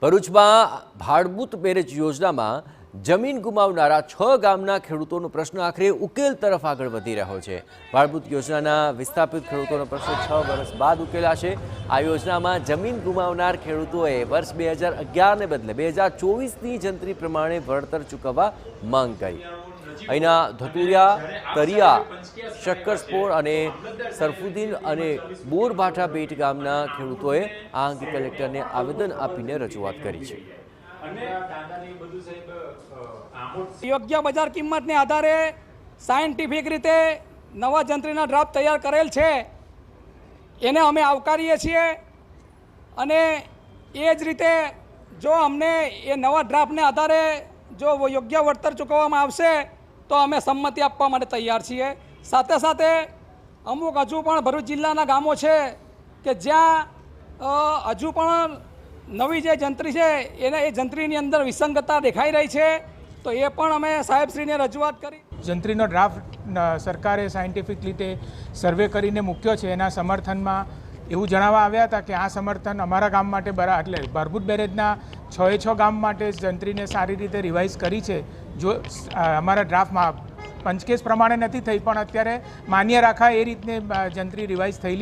ભરૂચમાં ભાડભૂત બેરેજ યોજનામાં જમીન ગુમાવનારા 6 ગામના ખેડૂતોનો પ્રશ્ન આખરે ઉકેલ તરફ આગળ વધી રહ્યો છે। ભાડભૂત યોજનાના વિસ્થાપિત ખેડૂતોનો પ્રશ્ન 6 વર્ષ બાદ ઉકેલાશે। આ યોજનામાં જમીન ગુમાવનાર ખેડૂતોએ વર્ષ 2011ને બદલે 2024ની જંત્રી પ્રમાણે વળતર ચૂકવવા માંગ કરી। અહીંના ધતુરિયા, તરિયા, શક્કરસ્પોર અને સરફુદ્દીન અને બોરભાઠા બેટ ગામના ખેડૂતોએ આ અંગે કલેક્ટરને આવેદન આપીને રજૂઆત કરી છે। યોગ્ય બજાર કિંમતને આધારે સાયન્ટિફિક રીતે નવા જંત્રીના ડ્રાફ્ટ તૈયાર કરેલ છે, એને અમે આવકારીએ છીએ અને એ જ રીતે જો અમને એ નવા ડ્રાફ્ટને આધારે જો યોગ્ય વળતર ચૂકવવામાં આવશે તો અમે સંમતિ આપવા માટે તૈયાર છીએ। સાથે સાથે અમુક હજુ પણ ભરૂચ જિલ્લાના ગામો છે કે જ્યાં હજુ પણ નવી જે જંત્રી છે એ જંત્રીની અંદર વિસંગતતા દેખાઈ રહી છે, તો એ પણ અમે સાહેબશ્રીને રજૂઆત કરી। જંત્રીનો ડ્રાફ્ટ સરકારે સાયન્ટિફિક રીતે સર્વે કરીને મૂક્યો છે, એના સમર્થનમાં એવું જણાવવા આવ્યા હતા કે આ સમર્થન અમારા ગામ માટે એટલે ભાડભૂત બેરેજના 6 ગામ માટે જંત્રીને સારી રીતે રિવાઇઝ કરી છે। જો અમારા ડ્રાફ્ટમાં પંચકેસ પ્રમાણે નથી થઈ, પણ અત્યારે માન્ય રાખાય એ રીતની જંત્રી રિવાઇઝ થયેલી